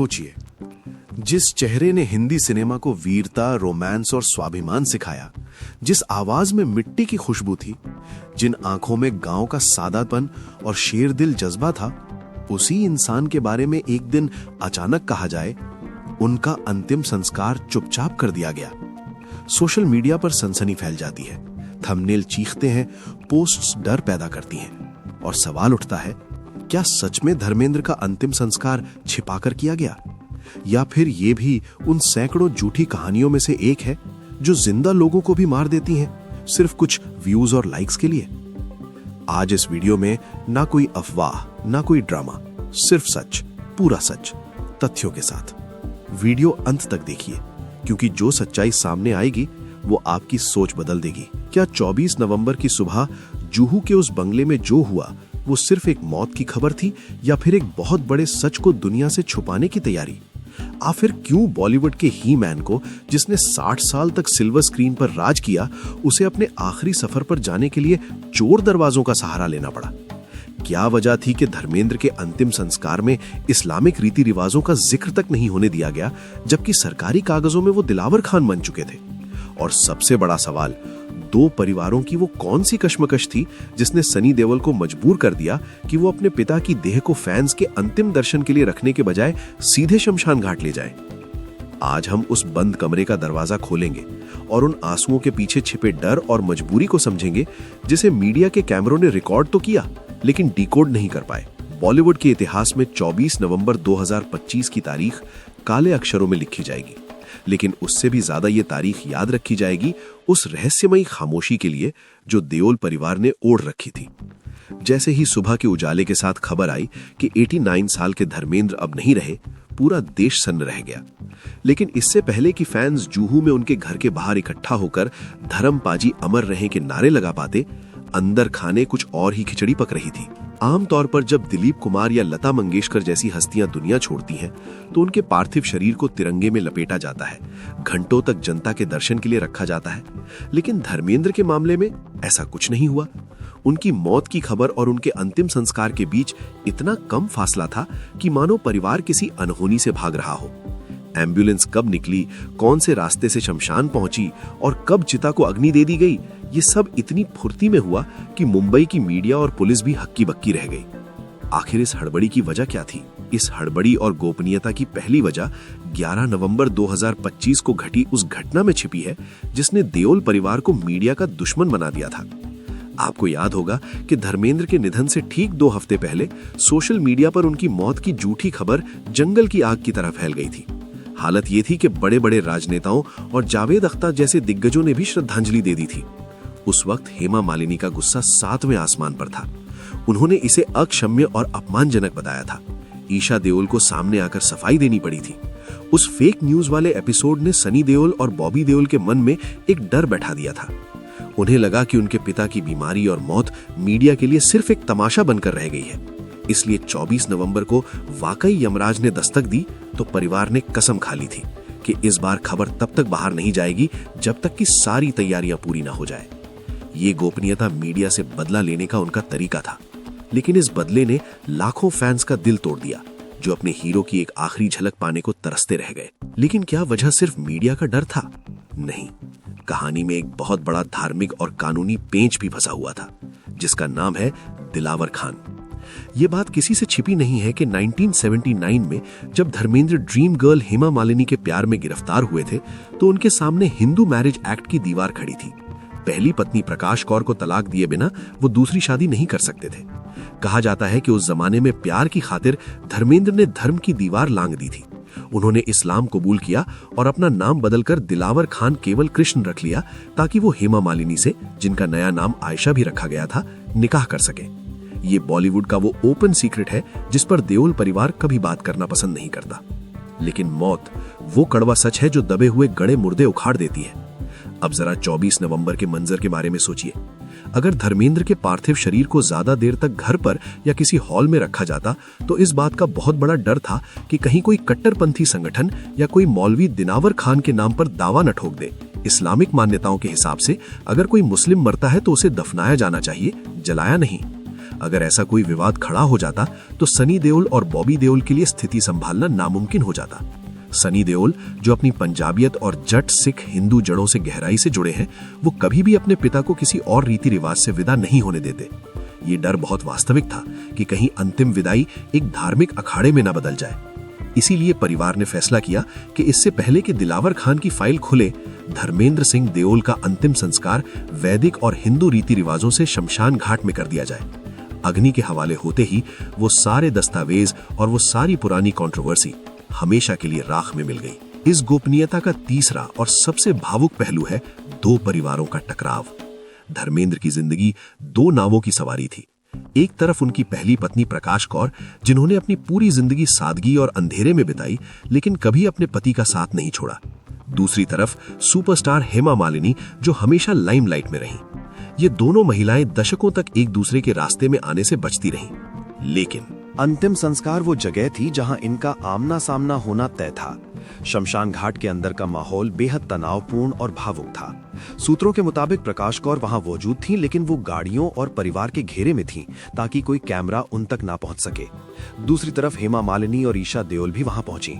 सोचिए, जिस चेहरे ने हिंदी सिनेमा को वीरता, रोमांस और स्वाभिमान सिखाया, जिस आवाज में मिट्टी की खुशबू थी, जिन आंखों में गांव का सादापन और शेर दिल जज्बा था, उसी इंसान के बारे में एक दिन अचानक कहा जाए, उनका अंतिम संस्कार चुपचाप कर दिया गया। सोशल मीडिया पर सनसनी फैल जाती है, थंबनेल चीखते हैं, पोस्ट्स डर पैदा करती हैं और सवाल उठता है, क्या सच में धर्मेंद्र का अंतिम संस्कार छिपाकर किया गया, या फिर ये भी उन सैकड़ों झूठी कहानियों में से एक है जो जिंदा लोगों को भी मार देती हैं सिर्फ कुछ व्यूज और लाइक्स के लिए। आज इस वीडियो में ना कोई अफवाह, ना कोई ड्रामा, सिर्फ सच, पूरा सच, तथ्यों के साथ। वीडियो अंत तक देखिए, क्योंकि जो सच्चाई सामने आएगी वो आपकी सोच बदल देगी। क्या 24 नवंबर की सुबह जुहू के उस बंगले में जो हुआ वो सिर्फ एक मौत की खबर थी, या फिर एक बहुत बड़े सच को दुनिया से छुपाने की तैयारी? आखिर क्यों बॉलीवुड के ही मैन को, जिसने 60 साल तक सिल्वर स्क्रीन पर राज किया, उसे अपने आखिरी सफर पर जाने के लिए चोर दरवाजों का सहारा लेना पड़ा? क्या वजह थी कि धर्मेंद्र के अंतिम संस्कार में इस्लामिक रीति रिवाजों का जिक्र तक नहीं होने दिया गया, जबकि सरकारी कागजों में वो दिलावर खान बन चुके थे? और सबसे बड़ा सवाल, दो परिवारों की वो कौन सी कश्मकश थी जिसने सनी देओल को मजबूर कर दिया कि वो अपने पिता की देह को फैंस के अंतिम दर्शन के लिए रखने के बजाय सीधे शमशान घाट ले जाएं? आज हम उस बंद कमरे का दरवाजा खोलेंगे और उन आंसुओं के पीछे छिपे डर और मजबूरी को समझेंगे, जिसे मीडिया के कैमरों ने रिकॉर्ड तो किया लेकिन डिकोड नहीं कर पाए। बॉलीवुड के इतिहास में 24 नवंबर 2025 की तारीख काले अक्षरों में लिखी जाएगी, लेकिन उससे भी ज्यादा ये तारीख याद रखी जाएगी उस रहस्यमयी खामोशी के लिए जो देओल परिवार ने ओढ़ रखी थी। जैसे ही सुबह के उजाले के साथ खबर आई कि 89 साल के धर्मेंद्र अब नहीं रहे, पूरा देश सन्न रह गया। लेकिन इससे पहले कि फैंस जुहू में उनके घर के बाहर इकट्ठा होकर धर्म पाजी अमर रहे के नारे लगा पाते, अंदर खाने कुछ और ही खिचड़ी पक रही थी। आमतौर पर जब दिलीप कुमार या लता मंगेशकर जैसी हस्तियां दुनिया छोड़ती हैं, तो उनके पार्थिव शरीर को तिरंगे में लपेटा जाता है, घंटों तक जनता के दर्शन के लिए रखा जाता है। लेकिन धर्मेंद्र के मामले में ऐसा कुछ नहीं हुआ। उनकी मौत की खबर और उनके अंतिम संस्कार के बीच इतना कम फासला था कि मानो परिवार किसी अनहोनी से भाग रहा हो। एम्बुलेंस कब निकली, कौन से रास्ते से शमशान पहुंची और कब चिता को अग्नि दे दी गई, ये सब इतनी फुर्ती में हुआ कि मुंबई की मीडिया और पुलिस भी हक्की बक्की रह गई। आखिर इस हड़बड़ी की वजह क्या थी? इस हड़बड़ी और गोपनीयता की पहली वजह 11 नवंबर 2025 को घटी उस घटना में छिपी है जिसने देओल परिवार को मीडिया का दुश्मन बना दिया था। आपको याद होगा कि धर्मेंद्र के निधन से ठीक 2 हफ्ते पहले सोशल मीडिया पर उनकी मौत की झूठी खबर जंगल की आग की तरह फैल गई थी। हालत ये थी कि बड़े बड़े राजनेताओं और जावेद अख्तर जैसे दिग्गजों ने भी श्रद्धांजलि दे दी थी। उस वक्त हेमा मालिनी का गुस्सा 7वें आसमान पर था। उन्होंने इसे अक्षम्य और अपमानजनक बताया था। ईशा देओल को सामने आकर सफाई देनी पड़ी थी। उस फेक न्यूज वाले एपिसोड ने सनी देओल और बॉबी देओल के मन में एक डर बैठा दिया था। उन्हें लगा कि उनके पिता की बीमारी और मौत मीडिया के लिए सिर्फ एक तमाशा बनकर रह गई है। इसलिए 24 नवंबर को वाकई यमराज ने दस्तक दी तो परिवार ने कसम खा ली थी कि इस बार खबर तब तक बाहर नहीं जाएगी जब तक कि सारी तैयारियां पूरी ना हो जाए। ये गोपनीयता मीडिया से बदला लेने का उनका तरीका था, लेकिन इस बदले ने लाखों फैंस का दिल तोड़ दिया जो अपने हीरो की एक आखिरी झलक पाने को तरसते रह गए। लेकिन क्या वजह सिर्फ मीडिया का डर था? नहीं, कहानी में एक बहुत बड़ा धार्मिक और कानूनी पेंच भी फंसा हुआ था, जिसका नाम है दिलावर खान। ये बात किसी से छिपी नहीं है कि 1979 में जब धर्मेंद्र ड्रीम गर्ल हेमा मालिनी के प्यार में गिरफ्तार हुए थे, तो उनके सामने हिंदू मैरिज एक्ट की दीवार खड़ी थी। पहली पत्नी प्रकाश कौर को तलाक दिए बिना वो दूसरी शादी नहीं कर सकते थे। कहा जाता है कि उस जमाने में प्यार की खातिर धर्मेंद्र ने धर्म की दीवार लांग दी थी। उन्होंने इस्लाम कबूल किया और अपना नाम बदलकर दिलावर खान केवल कृष्ण रख लिया, ताकि वो हेमा मालिनी से, जिनका नया नाम आयशा भी रखा गया था, निकाह कर सके। ये बॉलीवुड का वो ओपन सीक्रेट है जिस पर देओल परिवार कभी बात करना पसंद नहीं करता। लेकिन मौत वो कड़वा सच है जो दबे हुए गड़े मुर्दे उखाड़ देती है। अब जरा 24 नवंबर के मंजर के बारे में सोचिए। अगर धर्मेंद्र के पार्थिव शरीर को ज्यादा देर तक घर पर या किसी हॉल में रखा जाता, तो इस बात का बहुत बड़ा डर था कि कहीं कोई कट्टरपंथी संगठन या कोई मौलवी दिलावर खान के नाम पर दावा न ठोक दे। इस्लामिक मान्यताओं के हिसाब से अगर कोई मुस्लिम मरता है तो उसे दफनाया जाना चाहिए, जलाया नहीं। अगर ऐसा कोई विवाद खड़ा हो जाता तो सनी देओल और बॉबी देओल के लिए स्थिति संभालना नामुमकिन हो जाता। सनी देओल, जो अपनी पंजाबियत और जट सिख हिंदू जड़ों से गहराई से जुड़े हैं, वो कभी भी अपने पिता को किसी और रीति रिवाज से विदा नहीं होने देते। ये डर बहुत वास्तविक था कि कहीं अंतिम विदाई एक धार्मिक अखाड़े में न बदल जाए। इसीलिए परिवार ने फैसला किया कि इससे पहले कि दिलावर खान की फाइल खुले, धर्मेंद्र सिंह देओल का अंतिम संस्कार वैदिक और हिंदू रीति रिवाजों से शमशान घाट में कर दिया जाए। अग्नि के हवाले होते ही वो सारे दस्तावेज और वो सारी पुरानी कंट्रोवर्सी हमेशा के लिए राख में मिल गई। इस गोपनीयता का तीसरा और सबसे भावुक पहलू है दो परिवारों का टकराव। धर्मेंद्र की जिंदगी दो नावों की सवारी थी। एक तरफ उनकी पहली पत्नी प्रकाश कौर, जिन्होंने अपनी पूरी जिंदगी सादगी और अंधेरे में बिताई लेकिन कभी अपने पति का साथ नहीं छोड़ा। दूसरी तरफ सुपरस्टार हेमा मालिनी, जो हमेशा लाइमलाइट में रहीं। ये दोनों महिलाएं दशकों तक एक दूसरे के रास्ते में आने से बचती रहीं। लेकिन अंतिम संस्कार वो जगह थी जहां इनका आमना सामना होना तय था। शमशान घाट के अंदर का माहौल बेहद तनावपूर्ण और भावुक था। सूत्रों के मुताबिक प्रकाश कौर वहां मौजूद थीं, लेकिन वो गाड़ियों और परिवार के घेरे में थीं ताकि कोई कैमरा उन तक ना पहुंच सके। दूसरी तरफ हेमा मालिनी और ईशा देओल भी वहां पहुंची।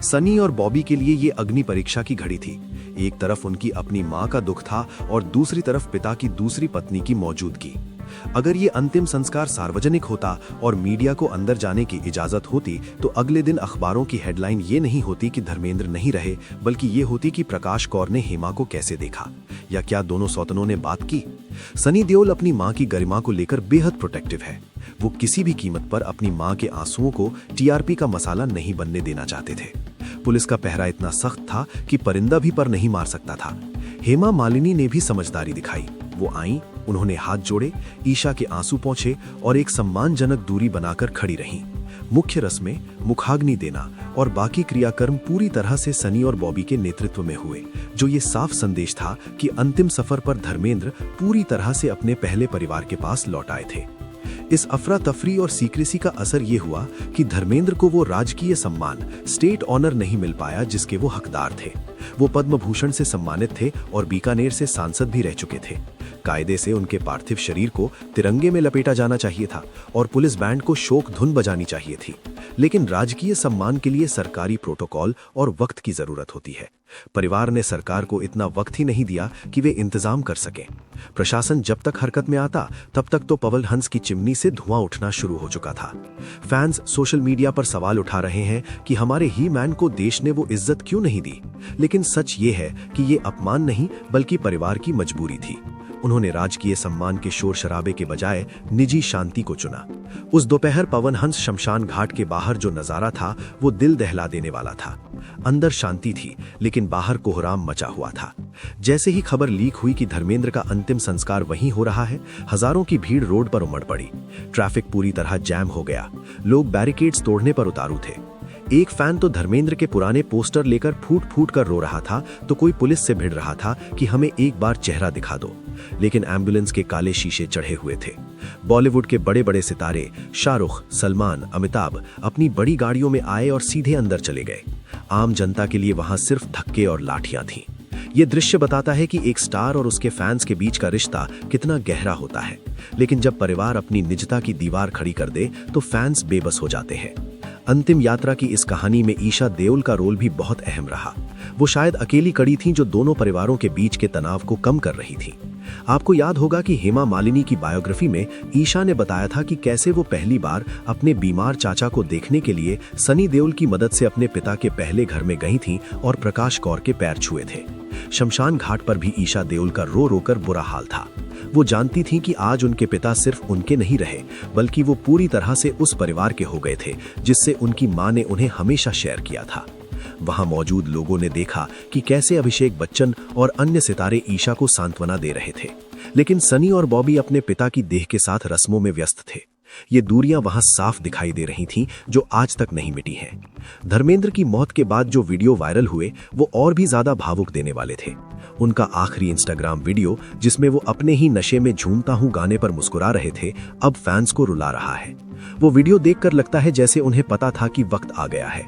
सनी और बॉबी के लिए ये अग्नि परीक्षा की घड़ी थी। एक तरफ उनकी अपनी मां का दुख था और दूसरी तरफ पिता की दूसरी पत्नी की मौजूदगी। अगर ये अंतिम संस्कार सार्वजनिक होता और मीडिया को अंदर जाने की इजाजत होती तो अगले दिन अखबारों की हेडलाइन ये नहीं होती कि धर्मेंद्र नहीं रहे, बल्कि ये होती कि प्रकाश कौर ने हेमा को कैसे देखा, या क्या दोनों सौतनों ने बात की। सनी देओल अपनी मां की गरिमा को लेकर बेहद प्रोटेक्टिव है। वो किसी भी कीमत पर अपनी मां के आंसुओं को टीआरपी का मसाला नहीं बनने देना चाहते थे। पुलिस का पहरा इतना सख्त था कि परिंदा भी पर नहीं मार सकता था। हेमा मालिनी ने भी समझदारी दिखाई। वो आईं, उन्होंने हाथ जोड़े, ईशा के आंसू पोंछे और एक सम्मानजनक दूरी बनाकर खड़ी रहीं। मुख्य रस्में, मुखाग्नि देना और बाकी क्रियाकर्म पूरी तरह से सनी और बॉबी के नेतृत्व में हुए, जो ये साफ संदेश था कि अंतिम सफर पर धर्मेंद्र पूरी तरह से अपने पहले परिवार के पास लौट आए थे। इस अफरा तफरी और सीक्रेसी का असर ये हुआ कि धर्मेंद्र को वो राजकीय सम्मान, स्टेट ऑनर नहीं मिल पाया जिसके वो हकदार थे। वो पद्म भूषण से सम्मानित थे और बीकानेर से सांसद भी रह चुके थे। कायदे से उनके पार्थिव शरीर को तिरंगे में लपेटा जाना चाहिए था और पुलिस बैंड को शोक धुन बजानी चाहिए थी। लेकिन राजकीय सम्मान के लिए सरकारी प्रोटोकॉल और वक्त की जरूरत होती है। परिवार ने सरकार को इतना वक्त ही नहीं दिया कि वे इंतजाम कर सकें। प्रशासन जब तक हरकत में आता तब तक तो पवल हंस की चिमनी से धुआं उठना शुरू हो चुका था। फैंस सोशल मीडिया पर सवाल उठा रहे हैं कि हमारे ही मैन को देश ने वो इज्जत क्यों नहीं दी। लेकिन सच ये है कि ये अपमान नहीं बल्कि परिवार की मजबूरी थी। उन्होंने राजकीय सम्मान के शोर शराबे के बजाय निजी शांति को चुना। उस दोपहर पवन हंस शमशान घाट के बाहर जो नजारा था वो दिल दहला देने वाला था। अंदर शांति थी लेकिन बाहर कोहराम मचा हुआ था। जैसे ही खबर लीक हुई कि धर्मेंद्र का अंतिम संस्कार वहीं हो रहा है, हजारों की भीड़ रोड पर उमड़ पड़ी। ट्रैफिक पूरी तरह जैम हो गया। लोग बैरिकेड्स तोड़ने पर उतारू थे। एक फैन तो धर्मेंद्र के पुराने पोस्टर लेकर फूट फूट कर रो रहा था, तो कोई पुलिस से भिड़ रहा था कि हमें एक बार चेहरा दिखा दो। लेकिन एम्बुलेंस के काले शीशे चढ़े हुए थे। बॉलीवुड के बड़े बड़े सितारे शाहरुख, सलमान, अमिताभ अपनी बड़ी गाड़ियों में आए और सीधे अंदर चले गए। आम जनता के लिए वहां सिर्फ धक्के और लाठियां थीं। ये दृश्य बताता है कि एक स्टार और उसके फैंस के बीच का रिश्ता कितना गहरा होता है। लेकिन जब परिवार अपनी निजता की दीवार खड़ी कर दे तो फैंस बेबस हो जाते हैं। अंतिम यात्रा की इस कहानी में ईशा देओल का रोल भी बहुत अहम रहा। वो शायद अकेली कड़ी थी जो दोनों परिवारों के बीच के तनाव को कम कर रही थी। आपको याद होगा कि हेमा मालिनी की बायोग्राफी में ईशा ने बताया था कि कैसे वो पहली बार अपने बीमार चाचा को देखने के लिए सनी देओल की मदद से अपने पिता के पहले घर में गई थीं और प्रकाश कौर के पैर छुए थे। शमशान घाट पर भी ईशा देओल का रो रोकर बुरा हाल था। वो जानती थीं कि आज उनके पिता सिर्फ उनके नहीं रहे, बल्कि वो पूरी तरह से उस परिवार के हो गए थे जिससे उनकी मां ने उन्हें हमेशा शेयर किया था। वहां मौजूद लोगों ने देखा कि कैसे अभिषेक बच्चन और अन्य सितारे ईशा को सांत्वना दे रहे थे, लेकिन सनी और बॉबी अपने पिता की देह के साथ रस्मों में व्यस्त थे। ये दूरियां वहां साफ दिखाई दे रही थीं, जो आज तक नहीं मिटी हैं। धर्मेंद्र की मौत के बाद जो वीडियो वायरल हुए वो और भी ज्यादा भावुक देने वाले थे। उनका आखिरी इंस्टाग्राम वीडियो, जिसमें वो अपने ही नशे में झूमता हूं गाने पर मुस्कुरा रहे थे, अब फैंस को रुला रहा है। वो वीडियो देखकर लगता है जैसे उन्हें पता था कि वक्त आ गया है।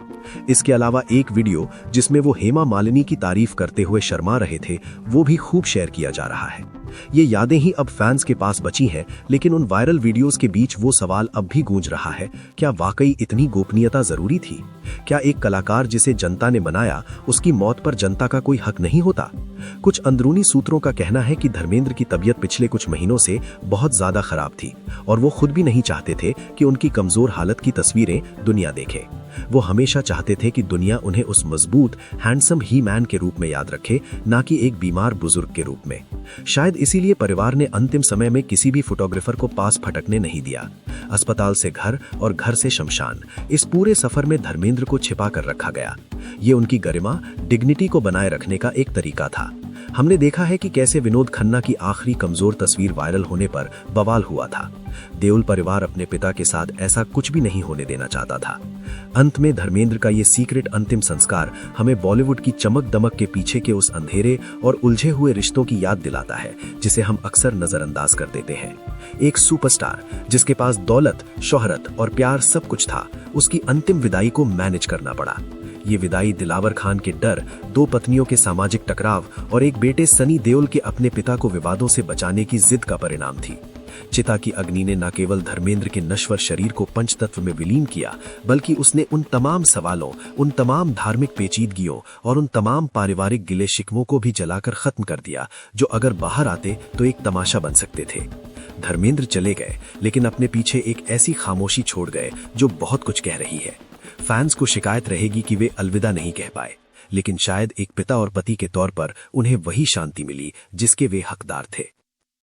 इसके अलावा एक वीडियो जिसमें वो हेमा मालिनी की तारीफ करते हुए शर्मा रहे थे, वो भी खूब शेयर किया जा रहा है। ये यादें ही अब फैंस के पास बची हैं, लेकिन उन वायरल वीडियोस के बीच वो सवाल अब भी गूंज रहा है, क्या वाकई इतनी गोपनीयता जरूरी थी? क्या एक कलाकार जिसे जनता ने बनाया, उसकी मौत पर जनता का कोई हक नहीं होता? कुछ अंदरूनी सूत्रों का कहना है कि धर्मेंद्र की तबीयत पिछले कुछ महीनों से बहुत ज्यादा खराब थी और वो खुद भी नहीं चाहते थे कि उनकी कमजोर हालत की तस्वीरें दुनिया देखे। वो हमेशा चाहते थे कि दुनिया उन्हें उस मजबूत हैंडसम ही मैन के रूप में याद रखे, ना कि एक बीमार बुजुर्ग के रूप में। शायद इसीलिए परिवार ने अंतिम समय में किसी भी फोटोग्राफर को पास फटकने नहीं दिया। अस्पताल से घर और घर से शमशान, इस पूरे सफर में धर्मेंद्र को छिपा कर रखा गया। ये उनकी गरिमा, डिग्निटी को बनाए रखने का एक तरीका था। हमने देखा है कि कैसे विनोद खन्ना की आखिरी कमजोर तस्वीर वायरल होने पर बवाल हुआ था। देओल परिवार अपने पिता के साथ ऐसा कुछ भी नहीं होने देना चाहता था। अंत में धर्मेंद्र का ये सीक्रेट अंतिम संस्कार हमें बॉलीवुड की चमक दमक के पीछे के उस अंधेरे और उलझे हुए रिश्तों की याद दिलाता है, जिसे हम अक्सर नजरअंदाज कर देते हैं। एक सुपरस्टार जिसके पास दौलत, शोहरत और प्यार सब कुछ था, उसकी अंतिम विदाई को मैनेज करना पड़ा। ये विदाई दिलावर खान के डर, 2 पत्नियों के सामाजिक टकराव और एक बेटे सनी देओल के अपने पिता को विवादों से बचाने की जिद का परिणाम थी। चिता की अग्नि ने न केवल धर्मेंद्र के नश्वर शरीर को पंचतत्व में विलीन किया, बल्कि उसने उन तमाम सवालों, उन तमाम धार्मिक पेचीदगियों और उन तमाम पारिवारिक गिले शिकवों को भी जलाकर खत्म कर दिया, जो अगर बाहर आते तो एक तमाशा बन सकते थे। धर्मेंद्र चले गए, लेकिन अपने पीछे एक ऐसी खामोशी छोड़ गए जो बहुत कुछ कह रही है। फैंस को शिकायत रहेगी कि वे अलविदा नहीं कह पाए, लेकिन शायद एक पिता और पति के तौर पर उन्हें वही शांति मिली जिसके वे हकदार थे।